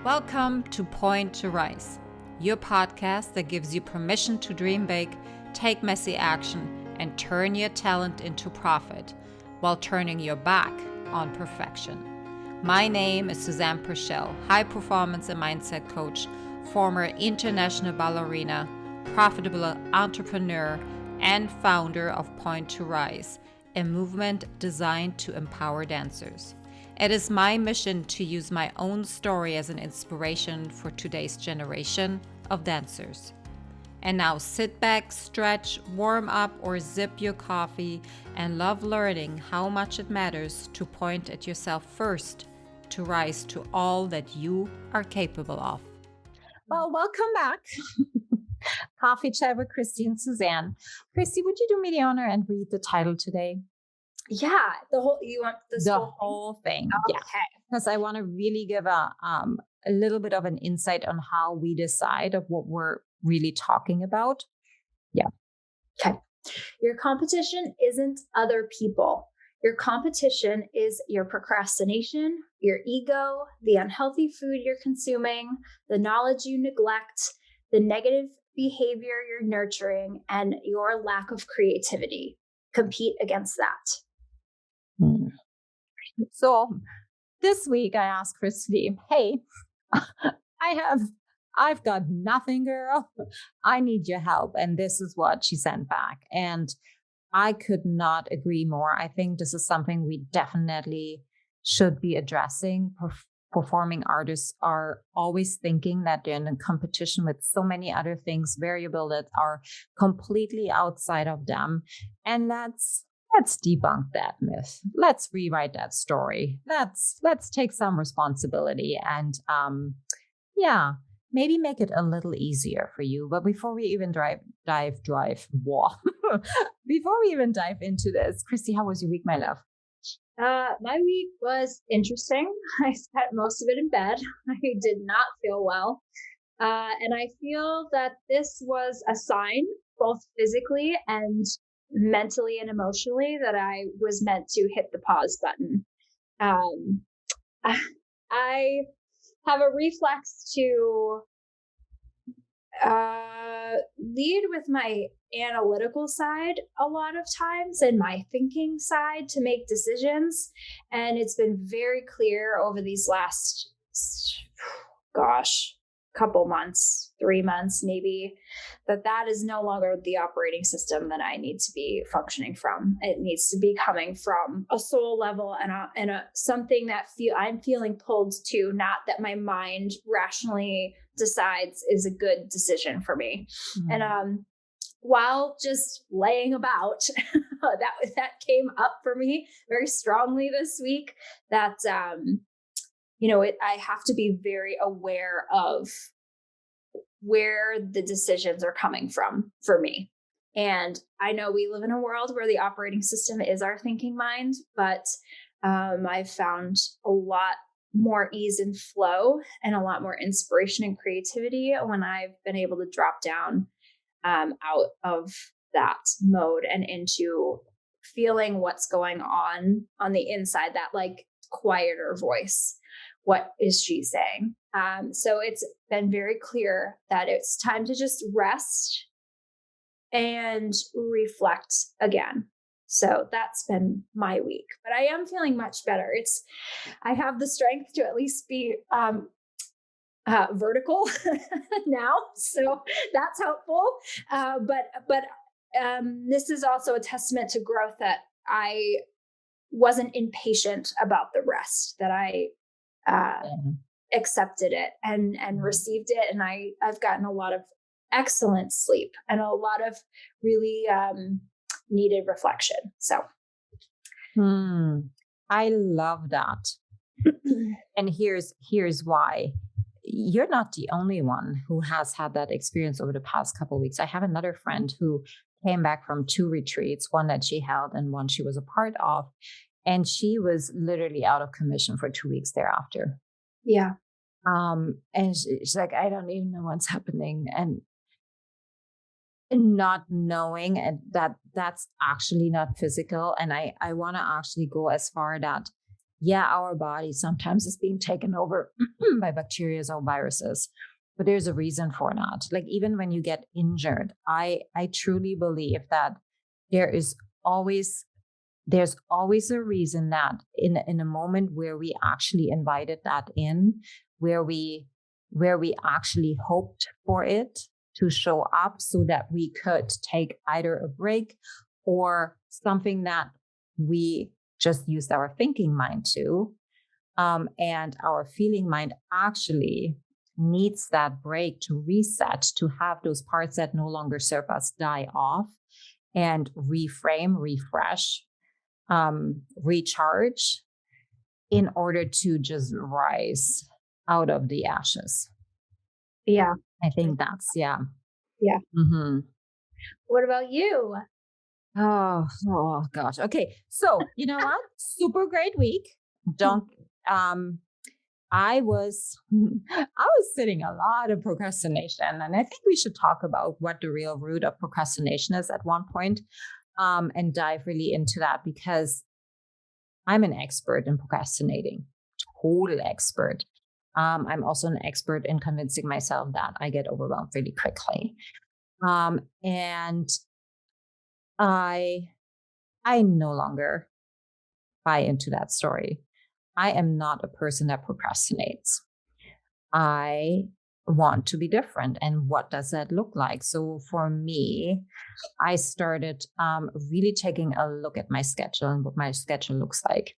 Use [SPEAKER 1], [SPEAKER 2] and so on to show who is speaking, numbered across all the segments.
[SPEAKER 1] Welcome to Point to Rise, your podcast that gives you permission to dream big, take messy action, and turn your talent into profit while turning your back on perfection. My name is Susanne Purcell, high performance and mindset coach, former international ballerina, profitable entrepreneur, and founder of Point to Rise, a movement designed to empower dancers. It is my mission to use my own story as an inspiration for today's generation of dancers. And now sit back, stretch, warm up, or sip your coffee and love learning how much it matters to point at yourself first to rise to all that you are capable of.
[SPEAKER 2] Well, welcome back. Coffee Chat with Christy and Susanne. Christy, would you do me the honor and read the title today?
[SPEAKER 3] Yeah, you want this
[SPEAKER 2] whole thing?
[SPEAKER 3] Okay.
[SPEAKER 2] Yeah, because I want to really give a little bit of an insight on how we decide of what we're really talking about. Yeah.
[SPEAKER 3] Okay. Your competition isn't other people. Your competition is your procrastination, your ego, the unhealthy food you're consuming, the knowledge you neglect, the negative behavior you're nurturing, and your lack of creativity. Compete against that.
[SPEAKER 2] So this week I asked Christy, hey, I've got nothing, girl. I need your help. And this is what she sent back. And I could not agree more. I think this is something we definitely should be addressing. Performing artists are always thinking that they're in a competition with so many other things, variable that are completely outside of them. And let's debunk that myth. Let's rewrite that story. Let's take some responsibility and maybe make it a little easier for you. But before we even before we even dive into this, Christy, how was your week, my love?
[SPEAKER 3] My week was interesting. I spent most of it in bed. I did not feel well. And I feel that this was a sign, both physically and mentally and emotionally, that I was meant to hit the pause button. I have a reflex to lead with my analytical side a lot of times and my thinking side to make decisions. And it's been very clear over these last, couple months, 3 months maybe, that is no longer the operating system that I need to be functioning from. It needs to be coming from a soul level and a something that I'm feeling pulled to, not that my mind rationally decides is a good decision for me. Mm-hmm. And while just laying about, that came up for me very strongly this week. That I have to be very aware of where the decisions are coming from for me. And I know we live in a world where the operating system is our thinking mind, but I've found a lot more ease and flow and a lot more inspiration and creativity when I've been able to drop down out of that mode and into feeling what's going on the inside, that like quieter voice. What is she saying? So it's been very clear that it's time to just rest and reflect again. So that's been my week, but I am feeling much better. I have the strength to at least be vertical now, so that's helpful. But this is also a testament to growth, that I wasn't impatient about the rest, that I accepted it and received it. And I've gotten a lot of excellent sleep and a lot of really needed reflection. So
[SPEAKER 2] I love that. And here's why. You're not the only one who has had that experience over the past couple of weeks. I have another friend who came back from 2 retreats, one that she held and one she was a part of. And she was literally out of commission for 2 weeks thereafter.
[SPEAKER 3] Yeah.
[SPEAKER 2] And she's like, I don't even know what's happening. And not knowing that that's actually not physical. And I want to actually go as far that our body sometimes is being taken over by bacteria or viruses, but there's a reason for that. Like even when you get injured, I truly believe that there's always a reason that in a moment where we actually invited that in, where we actually hoped for it to show up so that we could take either a break or something that we just used our thinking mind to. And our feeling mind actually needs that break to reset, to have those parts that no longer serve us die off and reframe, refresh, recharge in order to just rise out of the ashes.
[SPEAKER 3] Yeah.
[SPEAKER 2] I think that's, yeah.
[SPEAKER 3] Yeah.
[SPEAKER 2] Mm-hmm.
[SPEAKER 3] What about you?
[SPEAKER 2] Oh gosh. Okay. So you know what? Super great week. I was sitting a lot of procrastination, and I think we should talk about what the real root of procrastination is at one point, and dive really into that, because I'm an expert in procrastinating, total expert. I'm also an expert in convincing myself that I get overwhelmed really quickly. And I no longer buy into that story. I am not a person that procrastinates. I want to be different. And what does that look like? So for me, I started really taking a look at my schedule and what my schedule looks like.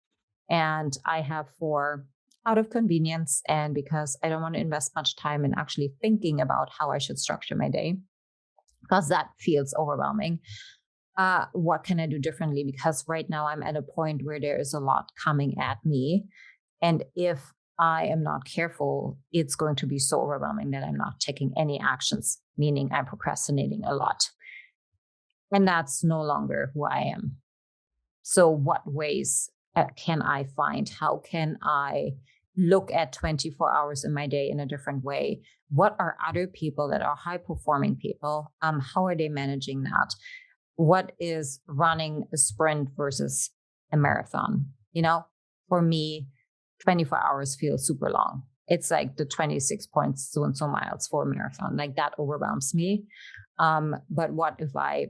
[SPEAKER 2] And I have out of convenience, and because I don't want to invest much time in actually thinking about how I should structure my day, because that feels overwhelming. What can I do differently? Because right now I'm at a point where there is a lot coming at me. And if I am not careful, it's going to be so overwhelming that I'm not taking any actions, meaning I'm procrastinating a lot. And that's no longer who I am. So what ways can I find? How can I look at 24 hours in my day in a different way? What are other people that are high performing people? How are they managing that? What is running a sprint versus a marathon? You know, for me, 24 hours feels super long. It's like the 26 points, so and so miles for a marathon. Like that overwhelms me. But what if I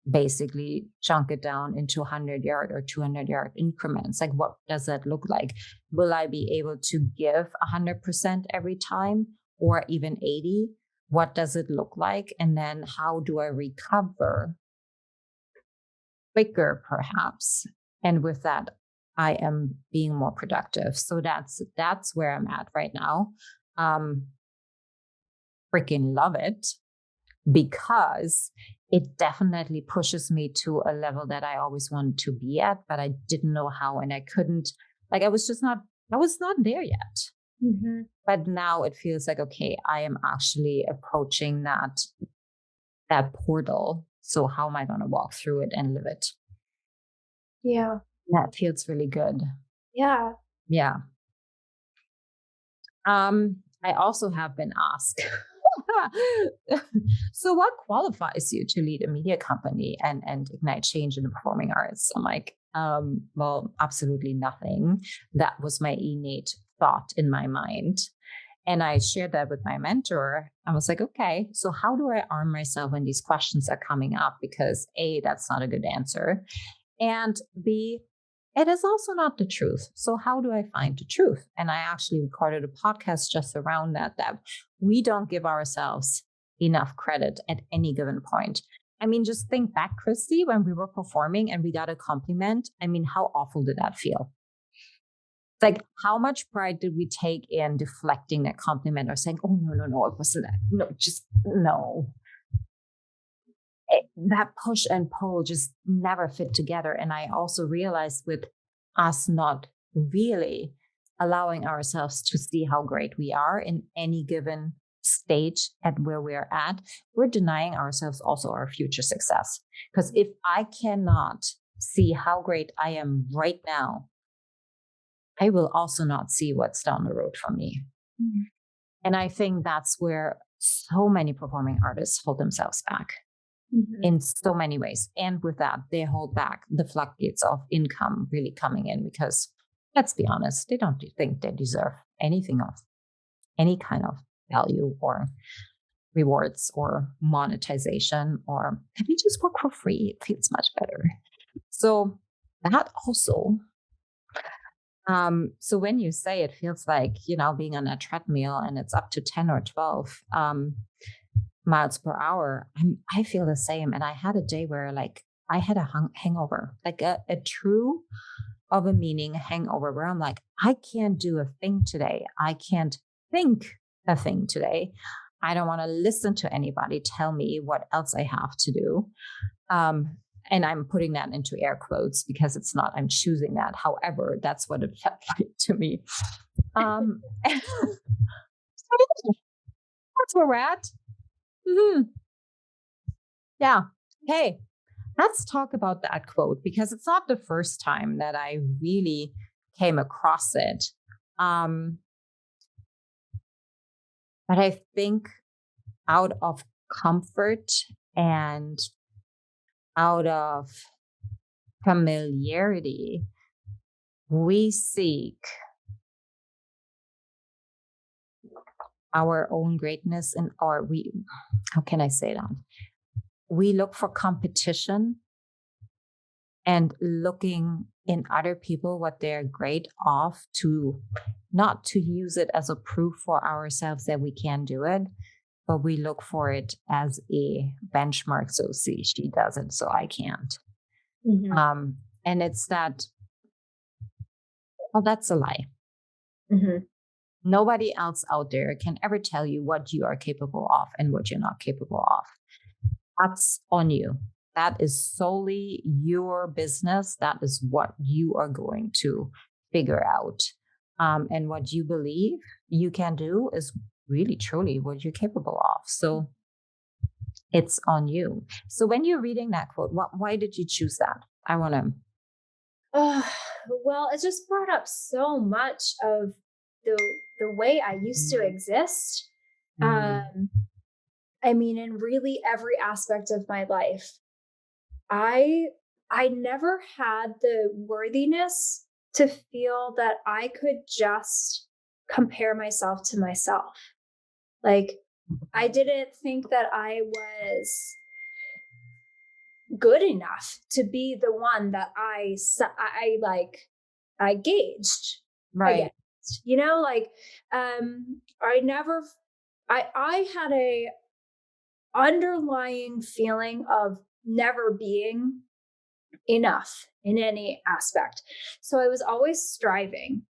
[SPEAKER 2] basically chunk it down into 100-yard or 200-yard increments? Like, what does that look like? Will I be able to give 100% every time, or even 80? What does it look like? And then how do I recover quicker, perhaps? And with that, I am being more productive. So that's where I'm at right now. Freaking love it, because it definitely pushes me to a level that I always wanted to be at, but I didn't know how, and I couldn't, I was not there yet. Mm-hmm. But now it feels like, okay, I am actually approaching that portal. So how am I going to walk through it and live it?
[SPEAKER 3] Yeah.
[SPEAKER 2] That feels really good.
[SPEAKER 3] Yeah.
[SPEAKER 2] Yeah. I also have been asked, so what qualifies you to lead a media company and ignite change in the performing arts? I'm like, well, absolutely nothing. That was my innate thought in my mind. And I shared that with my mentor. I was like, okay, so how do I arm myself when these questions are coming up? Because A, that's not a good answer. And B, it is also not the truth. So how do I find the truth? And I actually recorded a podcast just around that we don't give ourselves enough credit at any given point. I mean, just think back, Christy, when we were performing and we got a compliment. I mean, how awful did that feel? Like, how much pride did we take in deflecting that compliment or saying, oh, no, it wasn't that. No, just no. That push and pull just never fit together. And I also realized with us not really allowing ourselves to see how great we are in any given stage at where we're at, we're denying ourselves also our future success. Because if I cannot see how great I am right now, I will also not see what's down the road from me. Mm-hmm. And I think that's where so many performing artists hold themselves back. Mm-hmm. In so many ways. And with that, they hold back the floodgates of income really coming in, because let's be honest, they don't think they deserve anything of any kind of value or rewards or monetization, or let me just work for free. It feels much better. So that also, so when you say it feels like, being on a treadmill and it's up to 10 or 12 miles per hour, I feel the same. And I had a day where like I had a hangover, like a true of a meaning hangover, where I'm like, I can't do a thing today. I can't think a thing today. I don't want to listen to anybody tell me what else I have to do. And I'm putting that into air quotes because it's not, I'm choosing that. However, that's what it felt like to me. So that's where we're at. Mm-hmm. Yeah. Hey, let's talk about that quote, because it's not the first time that I really came across it. But I think out of comfort and out of familiarity, we seek our own greatness, how can I say that? We look for competition and looking in other people what they're great off, to not to use it as a proof for ourselves that we can do it, but we look for it as a benchmark. So see, she does it, so I can't. Mm-hmm. And it's that, well, that's a lie. Mm-hmm. Nobody else out there can ever tell you what you are capable of and what you're not capable of. That's on you. That is solely your business. That is what you are going to figure out. And what you believe you can do is really, truly what you're capable of. So it's on you. So when you're reading that quote, why did you choose that? I want to.
[SPEAKER 3] Well, it just brought up so much of the way I used to exist. I mean, in really every aspect of my life, I never had the worthiness to feel that I could just compare myself to myself. Like, I didn't think that I was good enough to be the one that I gauged.
[SPEAKER 2] Right.
[SPEAKER 3] I had a underlying feeling of never being enough in any aspect. So I was always striving,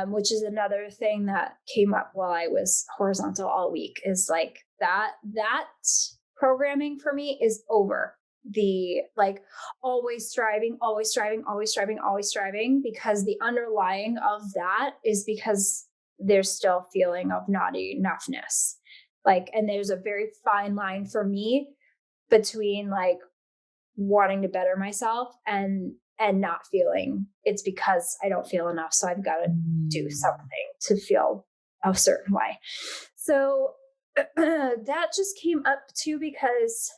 [SPEAKER 3] which is another thing that came up while I was horizontal all week, is like that programming for me is over. The like always striving, because the underlying of that is because there's still feeling of not enoughness. Like, and there's a very fine line for me between like wanting to better myself and not feeling it's because I don't feel enough. So I've got to do something to feel a certain way. So that just came up too, because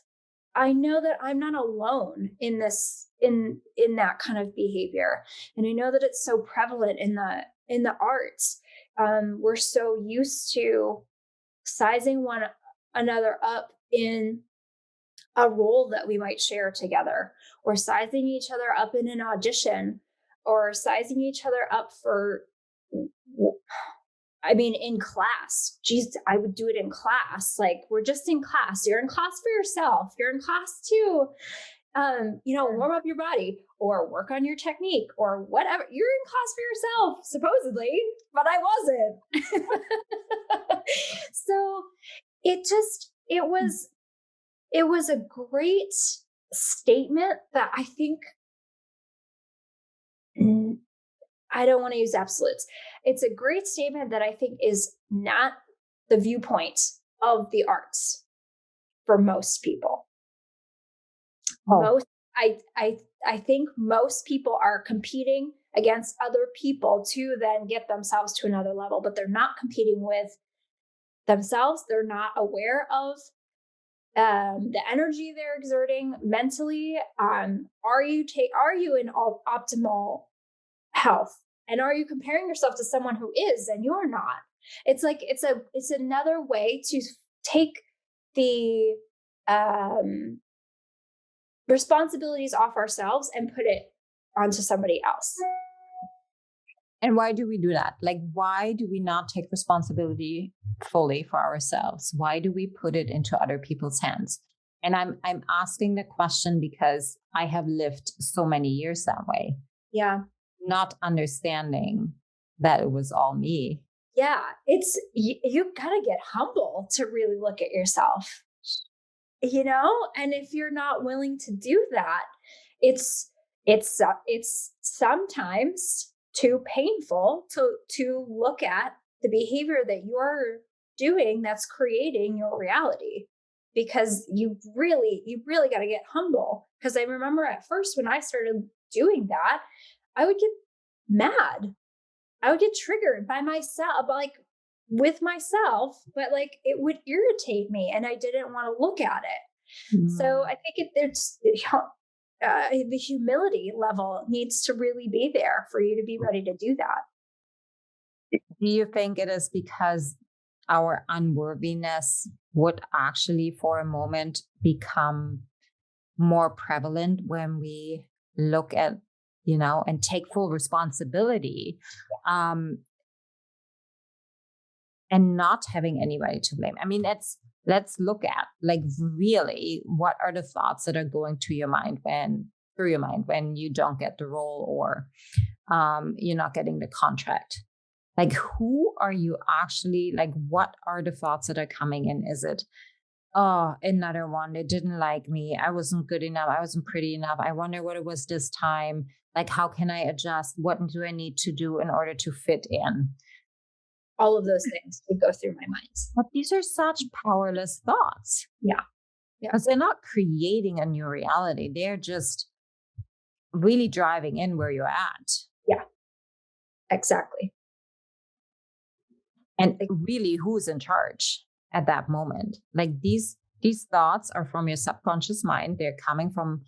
[SPEAKER 3] I know that I'm not alone in this, in that kind of behavior. And I know that it's so prevalent in the arts. We're so used to sizing one another up in a role that we might share together, or sizing each other up in an audition, or sizing each other up for, I mean, in class. Geez, I would do it in class. Like, we're just in class. You're in class for yourself. You're in class to, warm up your body or work on your technique or whatever. You're in class for yourself, supposedly, but I wasn't. So it was a great statement that I think, I don't want to use absolutes. It's a great statement that I think is not the viewpoint of the arts for most people. I think most people are competing against other people to then get themselves to another level, but they're not competing with themselves. They're not aware of the energy they're exerting mentally. Are you in optimal health And are you comparing yourself to someone who is and you're not? It's like, it's another way to take the responsibilities off ourselves and put it onto somebody else.
[SPEAKER 2] And why do we do that? Like, why do we not take responsibility fully for ourselves? Why do we put it into other people's hands? And I'm asking the question because I have lived so many years that way.
[SPEAKER 3] Yeah.
[SPEAKER 2] Not understanding that it was all me.
[SPEAKER 3] Yeah. It's, you gotta get humble to really look at yourself, and if you're not willing to do that, it's sometimes too painful to look at the behavior that you're doing that's creating your reality, because you really got to get humble. Because I remember at first when I started doing that, I would get mad. I would get triggered by myself, like with myself, but like it would irritate me and I didn't want to look at it. Mm. So I think the humility level needs to really be there for you to be ready to do that.
[SPEAKER 2] Do you think it is because our unworthiness would actually for a moment become more prevalent when we look at, and take full responsibility, and not having anybody to blame? I mean, let's look at, like, really, what are the thoughts that are going through your mind when you don't get the role or you're not getting the contract? Like, who are you actually, like, what are the thoughts that are coming in? Is it, oh, another one, they didn't like me, I wasn't good enough, I wasn't pretty enough, I wonder what it was this time, like, how can I adjust, what do I need to do in order to fit in?
[SPEAKER 3] All of those things would go through my mind.
[SPEAKER 2] But these are such powerless thoughts.
[SPEAKER 3] Yeah.
[SPEAKER 2] Because they're not creating a new reality. They're just really driving in where you're at.
[SPEAKER 3] Yeah, exactly.
[SPEAKER 2] And really, who's in charge at that moment? Like, these thoughts are from your subconscious mind. They're coming from,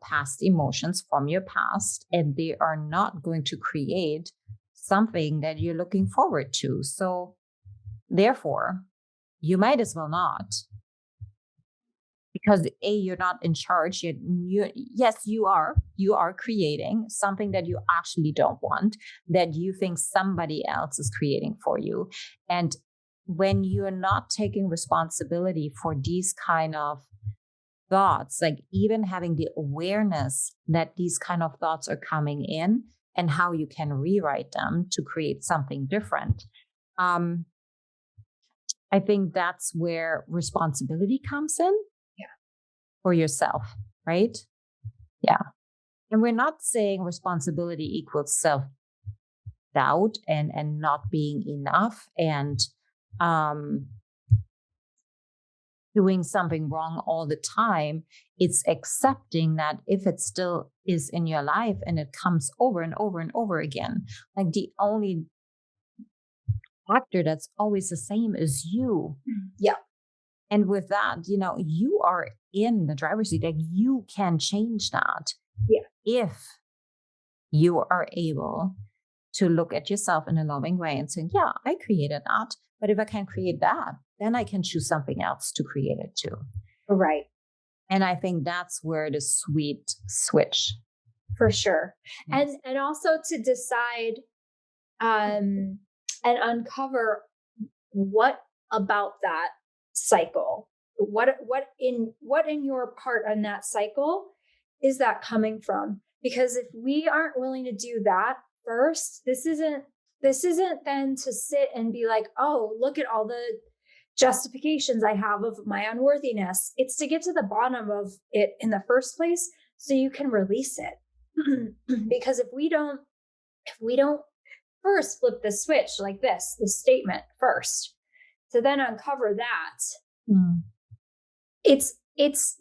[SPEAKER 2] past emotions from your past, and they are not going to create something that you're looking forward to. So therefore, you might as well not. Because you're not in charge. Yes, you are creating something that you actually don't want, that you think somebody else is creating for you. And when you're not taking responsibility for these kind of thoughts, like even having the awareness that these kind of thoughts are coming in and how you can rewrite them to create something different, I think that's where responsibility comes in. For yourself, right? Yeah. And we're not saying responsibility equals self-doubt and not being enough and doing something wrong all the time. It's accepting that if it still is in your life and it comes over and over and over again, like the only factor that's always the same is you.
[SPEAKER 3] Yeah.
[SPEAKER 2] And with that, you are in the driver's seat. Like, you can change that.
[SPEAKER 3] Yeah.
[SPEAKER 2] If you are able to look at yourself in a loving way and say, yeah, I created that. But if I can't create that, then I can choose something else to create it too.
[SPEAKER 3] Right.
[SPEAKER 2] And I think that's where the sweet switch.
[SPEAKER 3] For sure.
[SPEAKER 2] Yes.
[SPEAKER 3] And also to decide and uncover what about that cycle, what in your part on that cycle is that coming from? Because if we aren't willing to do that first, this isn't then to sit and be like, oh, look at all the justifications I have of my unworthiness. It's to get to the bottom of it in the first place so you can release it. Because if we don't first flip the switch like this statement first, to then uncover that, it's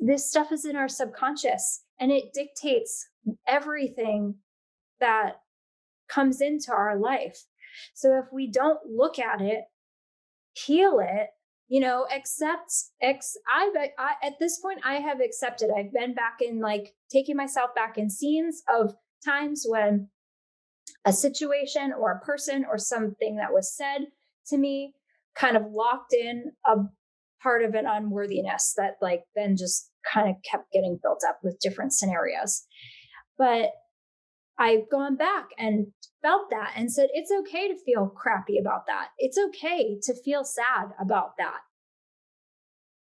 [SPEAKER 3] this stuff is in our subconscious and it dictates everything that comes into our life. So if we don't look at it, heal it, at this point I have accepted. I've been back in, like, taking myself back in scenes of times when a situation or a person or something that was said to me kind of locked in a part of an unworthiness that like then just kind of kept getting built up with different scenarios. But I've gone back and felt that and said, it's okay to feel crappy about that. It's okay to feel sad about that.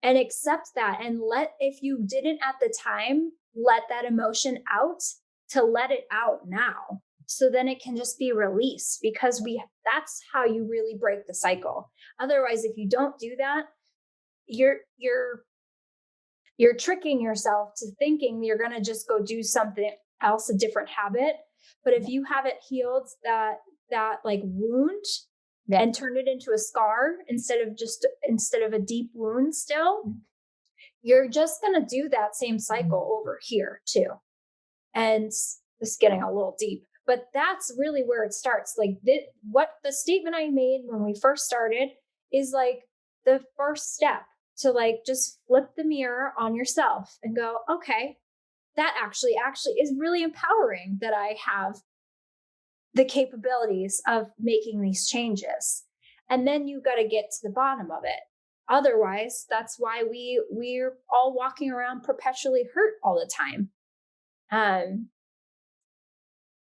[SPEAKER 3] And accept that. And if you didn't at the time, let that emotion out, to let it out now. So then it can just be released, because that's how you really break the cycle. Otherwise, if you don't do that, you're tricking yourself to thinking you're going to just go do something else, a different habit. But if you haven't healed that like wound and turned it into a scar instead of a deep wound still, you're just going to do that same cycle over here too. And this is getting a little deep, but that's really where it starts. Like what the statement I made when we first started is like the first step to like just flip the mirror on yourself and go, okay, that actually is really empowering that I have the capabilities of making these changes. And then you got to get to the bottom of it. Otherwise, that's why we're all walking around perpetually hurt all the time.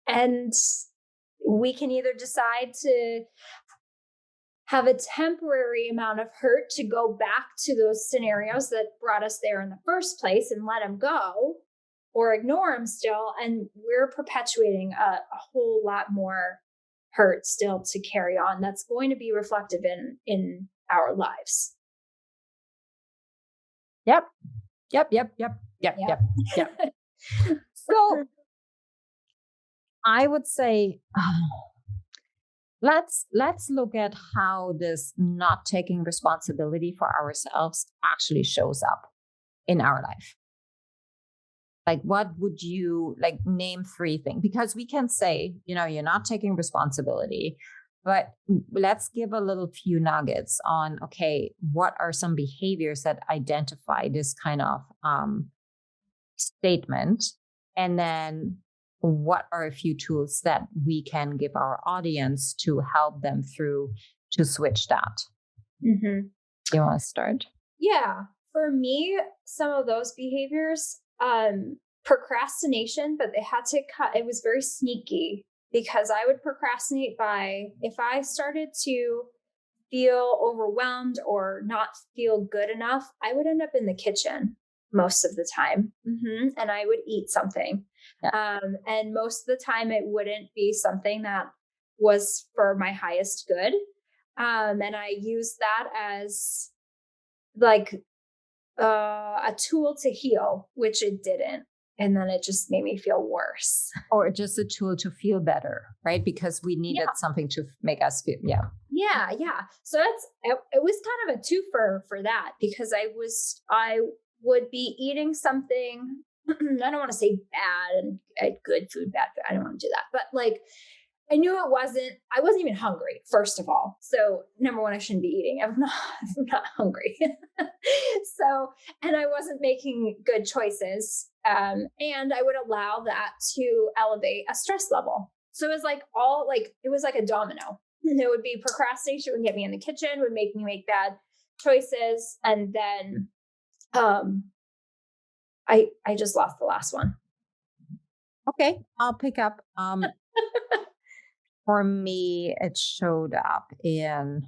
[SPEAKER 3] And we can either decide to have a temporary amount of hurt to go back to those scenarios that brought us there in the first place and let them go, or ignore them still. And we're perpetuating a whole lot more hurt still to carry on. That's going to be reflective in our lives.
[SPEAKER 2] Yep. So I would say, let's look at how this not taking responsibility for ourselves actually shows up in our life. Like, what would you like name 3 things? Because we can say, you're not taking responsibility, but let's give a little few nuggets on, okay, what are some behaviors that identify this kind of statement? And then what are a few tools that we can give our audience to help them through to switch that?
[SPEAKER 3] Mm-hmm.
[SPEAKER 2] You want to start?
[SPEAKER 3] Yeah. For me, some of those behaviors, procrastination, but it was very sneaky, because I would procrastinate if I started to feel overwhelmed or not feel good enough, I would end up in the kitchen most of the time. Mm-hmm. And I would eat something. Yeah. And most of the time it wouldn't be something that was for my highest good. And I used that as like a tool to heal, which it didn't. And then it just made me feel worse.
[SPEAKER 2] Or just a tool to feel better, right? Because we needed something to make us feel,
[SPEAKER 3] Yeah. So it was kind of a twofer for that, because I would be eating something, I don't want to say bad and good food, bad food. I don't want to do that. But like, I knew I wasn't even hungry, first of all. So number one, I shouldn't be eating. I'm not hungry. So, and I wasn't making good choices. And I would allow that to elevate a stress level. So it was like it was like a domino. And it would be procrastination would get me in the kitchen, would make me make bad choices. And then, I just lost the last one.
[SPEAKER 2] Okay. I'll pick up, for me, it showed up in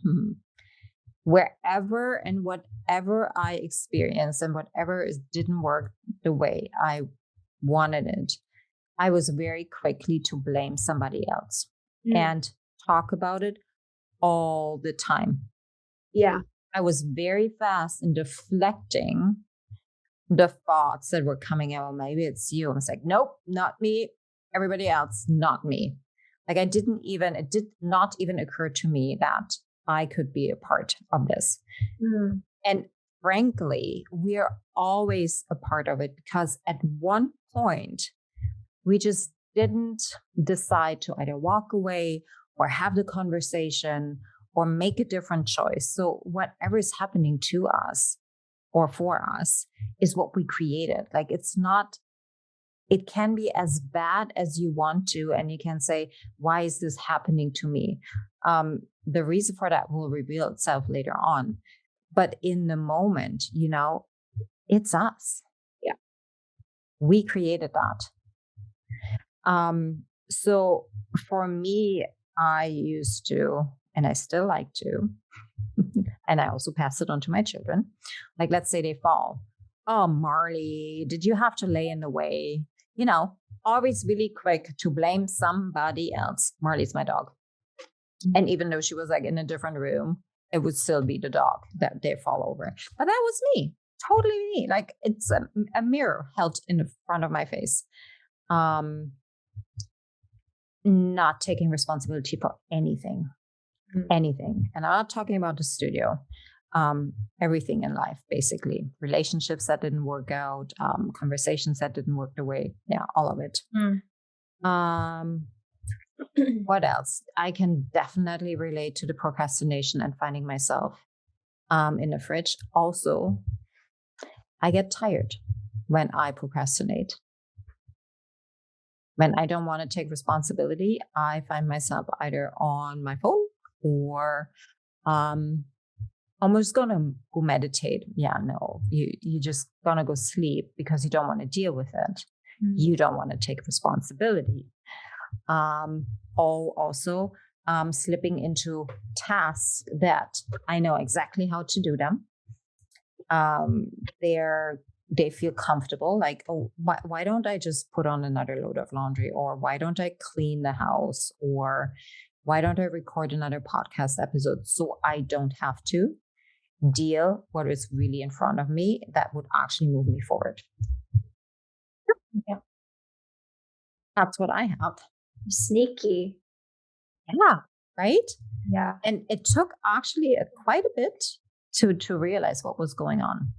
[SPEAKER 2] wherever and whatever I experienced and whatever didn't work the way I wanted it, I was very quickly to blame somebody else and talk about it all the time.
[SPEAKER 3] Yeah.
[SPEAKER 2] I was very fast in deflecting the thoughts that were coming out. Maybe it's you. I was like, nope, not me. Everybody else, not me. Like it did not even occur to me that I could be a part of this. And frankly, we are always a part of it, because at one point, we just didn't decide to either walk away or have the conversation or make a different choice. So whatever is happening to us or for us is what we created. Like it's not it can be as bad as you want to, and you can say, why is this happening to me? The reason for that will reveal itself later on. But in the moment, it's us.
[SPEAKER 3] Yeah.
[SPEAKER 2] We created that. So for me, I used to, and I still like to, and I also pass it on to my children. Like, let's say they fall. Oh, Marley, did you have to lay in the way? Always really quick to blame somebody else. Marley's my dog. And even though she was like in a different room, it would still be the dog that they fall over. But that was me, totally me. Like, it's a mirror held in the front of my face. Not taking responsibility for anything. And I'm not talking about the studio. Everything in life, basically. Relationships that didn't work out, conversations that didn't work the way. Yeah, all of it. What else? I can definitely relate to the procrastination and finding myself in the fridge. Also, I get tired when I procrastinate. When I don't want to take responsibility, I find myself either on my phone or I'm just gonna go meditate. Yeah, no, you just gonna go sleep because you don't want to deal with it. You don't want to take responsibility. Also slipping into tasks that I know exactly how to do them. They feel comfortable, like, oh, why don't I just put on another load of laundry, or why don't I clean the house, or why don't I record another podcast episode so I don't have to deal what is really in front of me that would actually move me forward. Yeah. That's what I have.
[SPEAKER 3] Sneaky.
[SPEAKER 2] Yeah. Right?
[SPEAKER 3] Yeah.
[SPEAKER 2] And it took actually quite a bit to realize what was going on.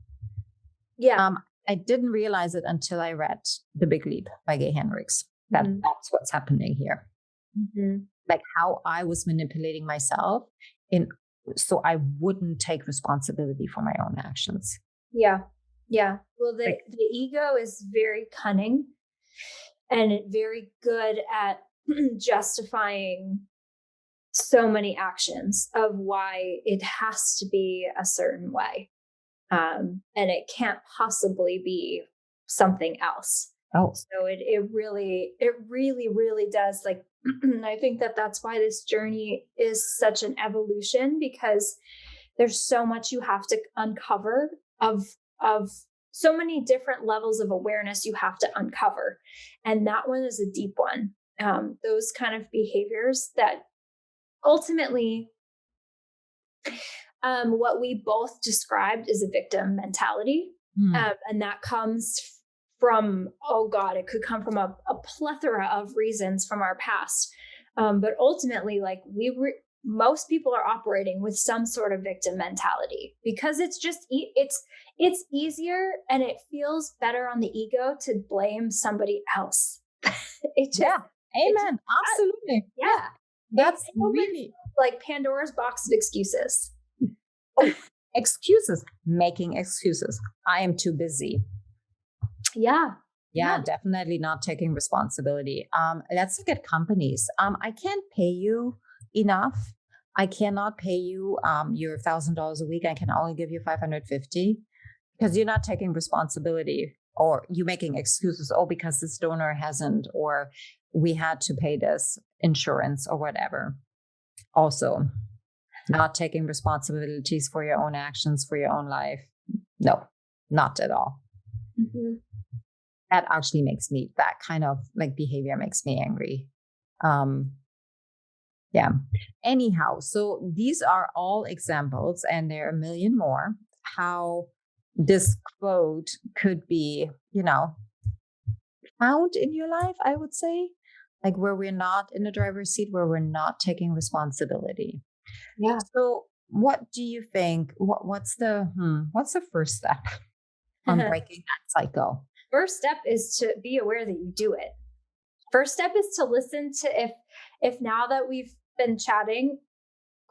[SPEAKER 3] Yeah.
[SPEAKER 2] I didn't realize it until I read The Big Leap by Gay Hendricks. That's what's happening here. Like how I was manipulating myself so I wouldn't take responsibility for my own actions.
[SPEAKER 3] Yeah. Yeah. Well, the ego is very cunning and very good at justifying so many actions of why it has to be a certain way. And it can't possibly be something else.
[SPEAKER 2] Oh,
[SPEAKER 3] so it really does. Like, I think that's why this journey is such an evolution, because there's so much you have to uncover of so many different levels of awareness you have to uncover. And that one is a deep one. Those kind of behaviors that ultimately, what we both described is a victim mentality. And that comes from, oh God, it could come from a plethora of reasons from our past. But ultimately, like most people are operating with some sort of victim mentality, because it's just, it's easier and it feels better on the ego to blame somebody else.
[SPEAKER 2] Amen. Absolutely.
[SPEAKER 3] Yeah.
[SPEAKER 2] That's really
[SPEAKER 3] like Pandora's box of excuses.
[SPEAKER 2] Oh, excuses, making excuses. I am too busy.
[SPEAKER 3] Yeah.
[SPEAKER 2] Yeah, definitely not taking responsibility. Let's look at companies. I can't pay you enough. I cannot pay you your $1,000 a week. I can only give you $550 because you're not taking responsibility, or you making excuses. Oh, because this donor hasn't, or we had to pay this insurance or whatever. Also, not taking responsibilities for your own actions, for your own life. No, not at all. That actually makes me, that kind of like behavior makes me angry. Yeah. Anyhow, so these are all examples, and there are a million more, how this quote could be, found in your life, I would say, like where we're not in the driver's seat, where we're not taking responsibility.
[SPEAKER 3] Yeah.
[SPEAKER 2] So what do you think? What's the first step on breaking that cycle?
[SPEAKER 3] First step is to be aware that you do it. First step is to listen to, if now that we've been chatting,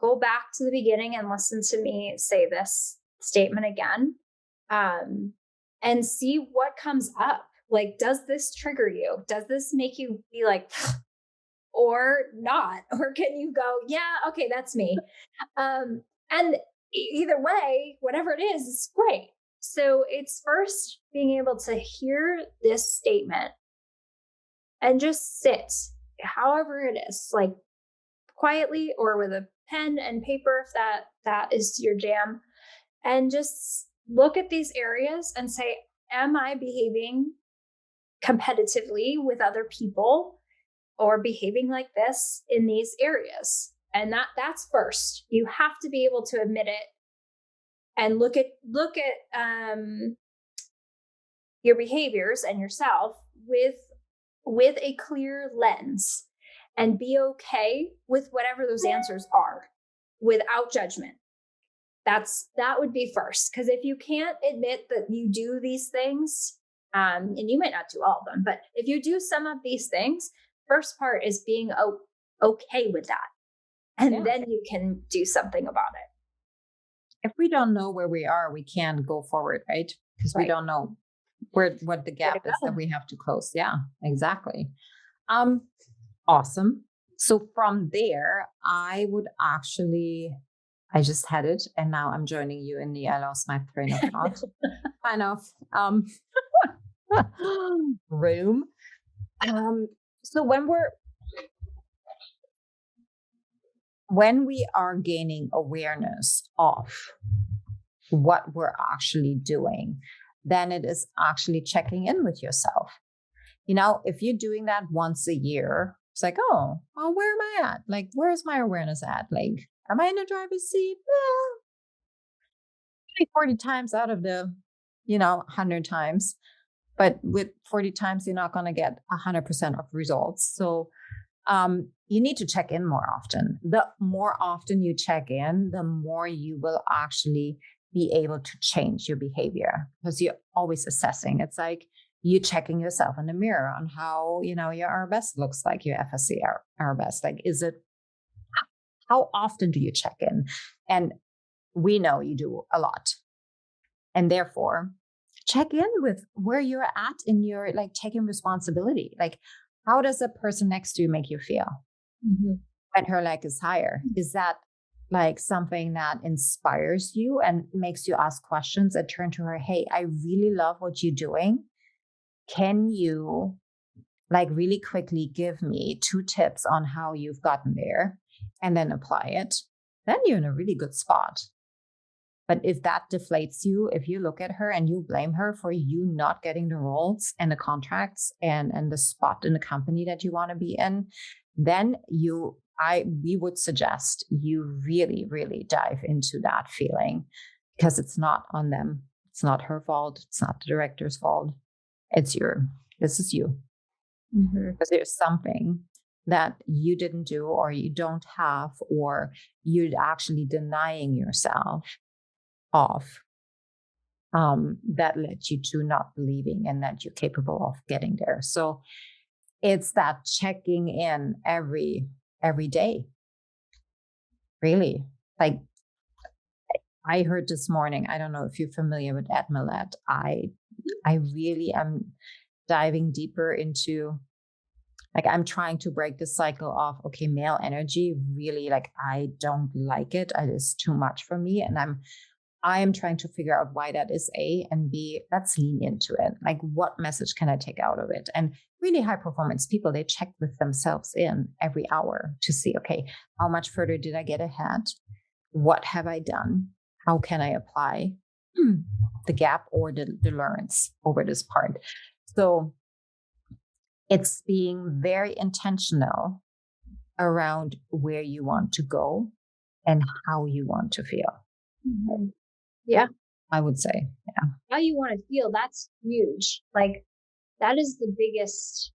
[SPEAKER 3] go back to the beginning and listen to me say this statement again, and see what comes up. Like, does this trigger you? Does this make you be like, or not? Or can you go, yeah, okay, that's me. And either way, whatever it is great. So it's first being able to hear this statement and just sit, however it is, like quietly or with a pen and paper, if that is your jam, and just look at these areas and say, am I behaving competitively with other people or behaving like this in these areas? And that's first. You have to be able to admit it and look at your behaviors and yourself with a clear lens, and be okay with whatever those answers are without judgment. That would be first. Because if you can't admit that you do these things, and you might not do all of them, but if you do some of these things, first part is being okay with that. And then you can do something about it.
[SPEAKER 2] If we don't know where we are, we can't go forward, right? Because we don't know what the gap is that we have to close. Yeah, exactly. Awesome. So from there, I just had it, and now I'm joining you in the I lost my train of thought kind of room. So when we are gaining awareness of what we're actually doing, then it is actually checking in with yourself. If you're doing that once a year, it's like, oh, well, where am I at? Like, where's my awareness at? Like, am I in the driver's seat? Well, 40 times out of the, 100 times. But with 40 times, you're not going to get 100% of results. So you need to check in more often. The more often you check in, the more you will actually be able to change your behavior, because you're always assessing. It's like you checking yourself in the mirror on how, your RBS looks like, your FSC RBS. Like, how often do you check in? And we know you do a lot. And therefore, check in with where you're at in your, like, taking responsibility. Like, how does the person next to you make you feel when her leg is higher? Is that like something that inspires you and makes you ask questions and turn to her, hey, I really love what you're doing. Can you, like, really quickly give me 2 tips on how you've gotten there, and then apply it? Then you're in a really good spot. But if that deflates you, if you look at her and you blame her for you not getting the roles and the contracts and the spot in the company that you want to be in, then we would suggest you really, really dive into that feeling, because it's not on them. It's not her fault. It's not the director's fault. This is you. Because there's something that you didn't do, or you don't have, or you're actually denying yourself of, that led you to not believing and that you're capable of getting there. So it's that checking in every day. Really. Like, I heard this morning, I don't know if you're familiar with Ed Millett. I really am diving deeper into, like, I'm trying to break the cycle of, okay, male energy, really, like, I don't like it. It is too much for me. And I am trying to figure out why that is, A, and B, let's lean into it. Like, what message can I take out of it? And really high performance people, they check with themselves in every hour to see, okay, how much further did I get ahead? What have I done? How can I apply the gap or the learns over this part? So it's being very intentional around where you want to go and how you want to feel.
[SPEAKER 3] Yeah.
[SPEAKER 2] I would say, yeah.
[SPEAKER 3] How you want to feel, that's huge. Like, that is the biggest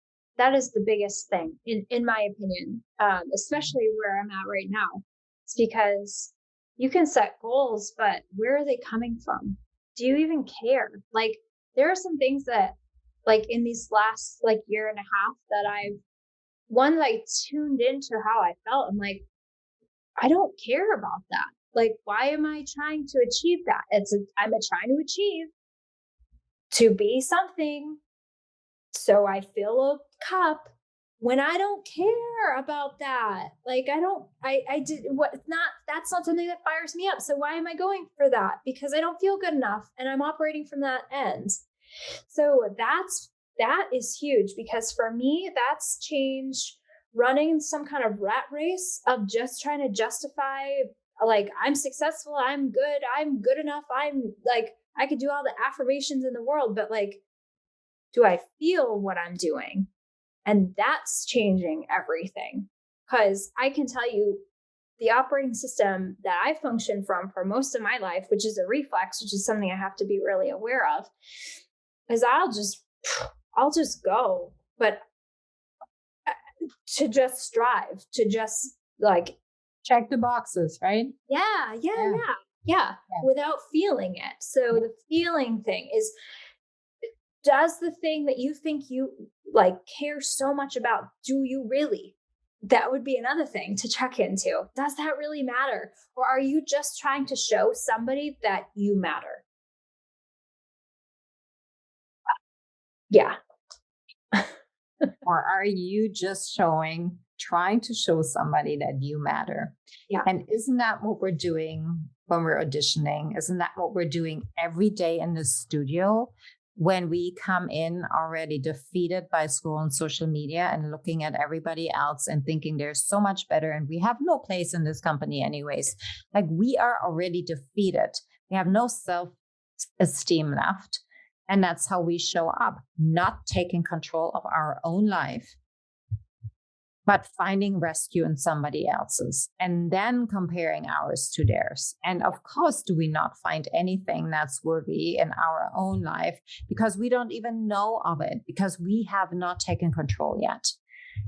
[SPEAKER 3] thing in my opinion, especially where I'm at right now. It's because you can set goals, but where are they coming from? Do you even care? Like, there are some things that, like, in these last, like, year and a half that I've tuned into how I felt. I'm like, I don't care about that. Like, why am I trying to achieve that? I'm trying to achieve to be something So I fill a cup when I don't care about that. Like that's not something that fires me up. So why am I going for that? Because I don't feel good enough and I'm operating from that end. So that is huge, because for me, that's changed running some kind of rat race of just trying to justify, like, I'm successful, I'm good enough. I'm like, I could do all the affirmations in the world, but like, do I feel what I'm doing? And that's changing everything. Because I can tell you, the operating system that I function from for most of my life, which is a reflex, which is something I have to be really aware of, is I'll just go, but to just strive, to just like
[SPEAKER 2] check the boxes, right?
[SPEAKER 3] Yeah, without feeling it. So the feeling thing is, does the thing that you think you like care so much about, do you really? That would be another thing to check into. Does that really matter? Or are you just trying to show somebody that you matter? Yeah.
[SPEAKER 2] Or are you just trying to show somebody that you matter?
[SPEAKER 3] Yeah.
[SPEAKER 2] And isn't that what we're doing when we're auditioning? Isn't that what we're doing every day in the studio when we come in already defeated by scrolling social media and looking at everybody else and thinking they're so much better and we have no place in this company anyways? Like, we are already defeated. We have no self-esteem left. And that's how we show up, not taking control of our own life, but finding rescue in somebody else's and then comparing ours to theirs. And of course, do we not find anything that's worthy in our own life because we don't even know of it, because we have not taken control yet.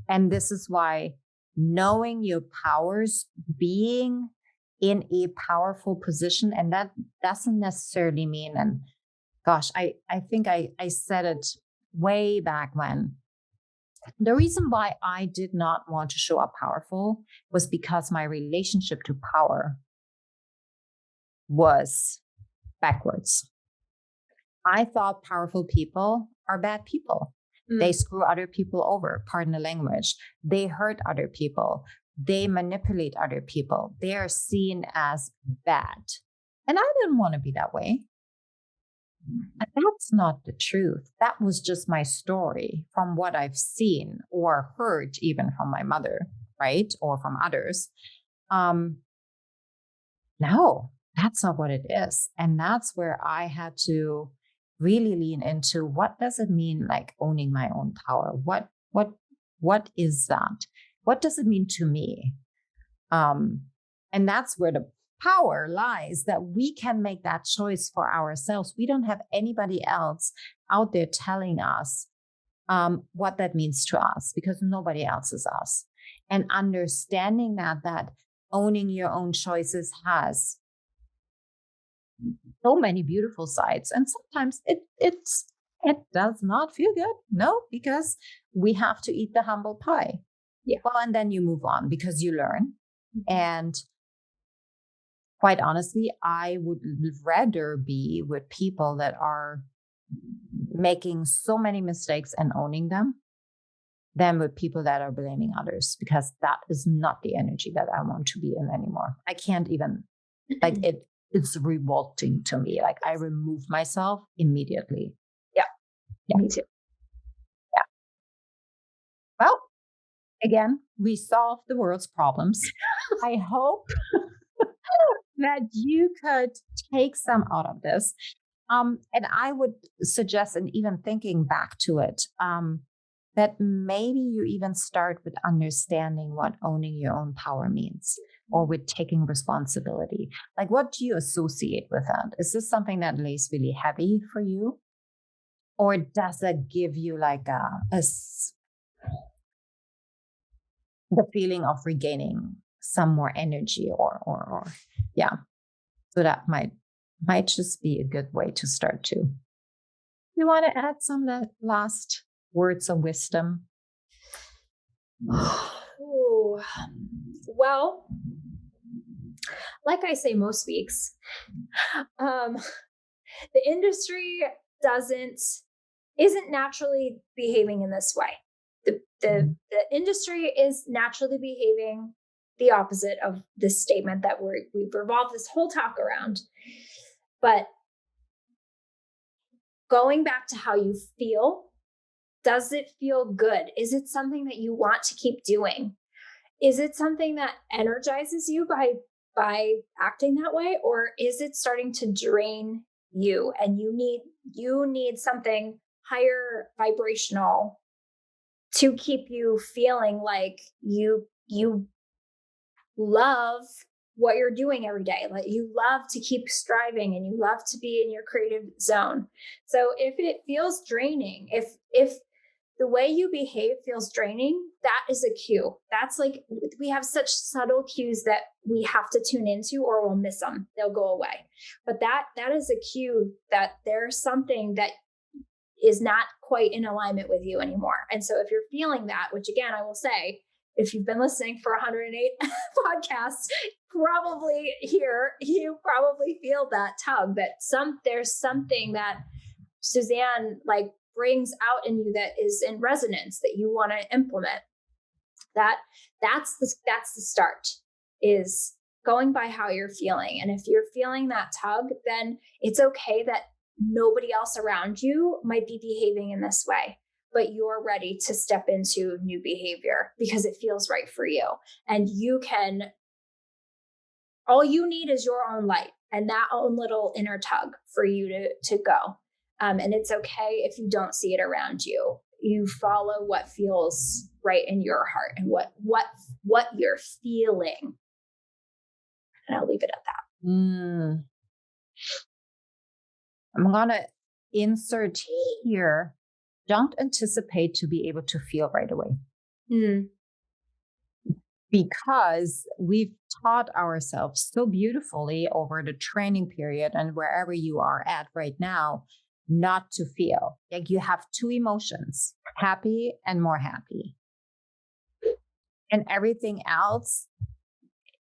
[SPEAKER 2] And this is why knowing your powers, being in a powerful position, and that doesn't necessarily mean, and gosh, I think I said it way back when. The reason why I did not want to show up powerful was because my relationship to power was backwards. I thought powerful people are bad people. They screw other people over, pardon the language. They hurt other people. They manipulate other people. They are seen as bad. And I didn't want to be that way. And that's not the truth. That was just my story from what I've seen or heard, even from my mother, right? Or from others. No, that's not what it is. And that's where I had to really lean into, what does it mean, like owning my own power? What is that? What does it mean to me? And that's where the power lies, that we can make that choice for ourselves. We don't have anybody else out there telling us what that means to us, because nobody else is us. And understanding that owning your own choices has so many beautiful sides, and sometimes it does not feel good. No, because we have to eat the humble pie.
[SPEAKER 3] Yeah.
[SPEAKER 2] Well, and then you move on because you learn. And quite honestly, I would rather be with people that are making so many mistakes and owning them than with people that are blaming others, because that is not the energy that I want to be in anymore. I can't even, like, it's revolting to me. Like, I remove myself immediately.
[SPEAKER 3] Yeah. Me too.
[SPEAKER 2] Yeah. Well, again, we solved the world's problems. I hope that you could take some out of this. And I would suggest, and even thinking back to it, that maybe you even start with understanding what owning your own power means, or with taking responsibility. Like, what do you associate with that? Is this something that lays really heavy for you? Or does that give you like the feeling of regaining some more energy or yeah. So that might just be a good way to start too. You want to add some last words of wisdom?
[SPEAKER 3] Ooh. Well, like I say most weeks, the industry doesn't isn't naturally behaving in this way. The industry is naturally behaving the opposite of this statement that we've revolved this whole talk around. But going back to how you feel, does it feel good? Is it something that you want to keep doing? Is it something that energizes you by acting that way? Or is it starting to drain you and you need something higher vibrational to keep you feeling like you love what you're doing every day? Like you love to keep striving and you love to be in your creative zone. So if it feels draining, if the way you behave feels draining, that is a cue. That's like, we have such subtle cues that we have to tune into or we'll miss them. They'll go away. But that is a cue that there's something that is not quite in alignment with you anymore. And so if you're feeling that, which again, I will say, if you've been listening for 108 podcasts, probably here, you probably feel that tug that there's something that Susanne like brings out in you that is in resonance that you want to implement. That's the start, is going by how you're feeling. And if you're feeling that tug, then it's okay that nobody else around you might be behaving in this way, but you're ready to step into new behavior because it feels right for you. And all you need is your own light and that own little inner tug for you to go. And it's okay if you don't see it around you. You follow what feels right in your heart and what you're feeling. And I'll leave it at that.
[SPEAKER 2] I'm going to insert here, don't anticipate to be able to feel right away. Because we've taught ourselves so beautifully over the training period and wherever you are at right now, not to feel. Like you have two emotions, happy and more happy. And everything else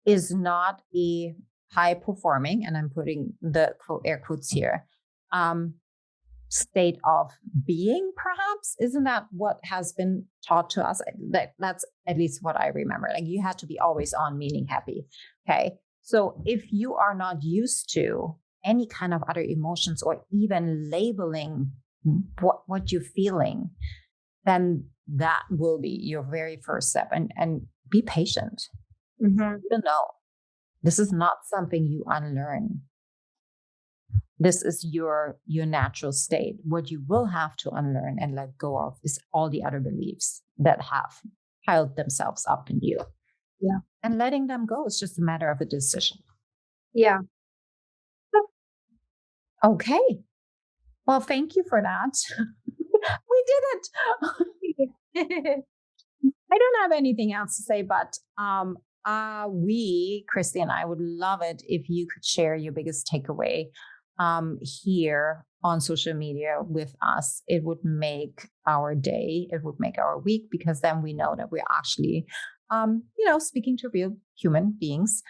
[SPEAKER 2] is not a high performing, and I'm putting the air quotes here, state of being, perhaps. Isn't that what has been taught to us? That's at least what I remember. Like you had to be always on, meaning happy. Okay. So if you are not used to any kind of other emotions or even labeling what you're feeling, then that will be your very first step. And be patient. You know, this is not something you unlearn. This is your natural state. What you will have to unlearn and let go of is all the other beliefs that have piled themselves up in you.
[SPEAKER 3] Yeah.
[SPEAKER 2] And letting them go is just a matter of a decision.
[SPEAKER 3] Yeah.
[SPEAKER 2] Okay. Well, thank you for that. We did it. I don't have anything else to say, but Christy and I would love it if you could share your biggest takeaway here on social media with us. It would make our day, it would make our week, because then we know that we're actually, speaking to real human beings.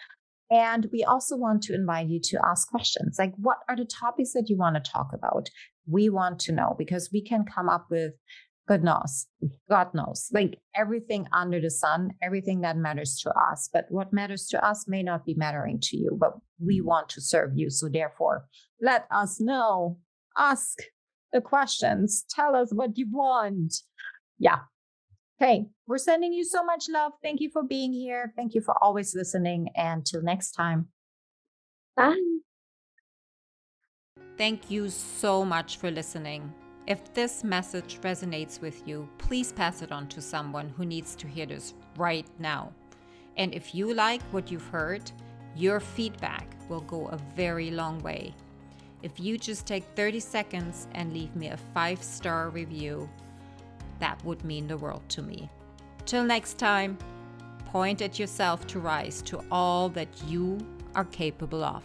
[SPEAKER 2] And we also want to invite you to ask questions. Like, what are the topics that you want to talk about? We want to know, because we can come up with, God knows, like everything under the sun, everything that matters to us. But what matters to us may not be mattering to you, but we want to serve you. So therefore, let us know. Ask the questions. Tell us what you want. Yeah. Okay. We're sending you so much love. Thank you for being here. Thank you for always listening. And till next time.
[SPEAKER 3] Bye.
[SPEAKER 1] Thank you so much for listening. If this message resonates with you, please pass it on to someone who needs to hear this right now. And if you like what you've heard, your feedback will go a very long way. If you just take 30 seconds and leave me a 5-star review, that would mean the world to me. Till next time, point at yourself to rise to all that you are capable of.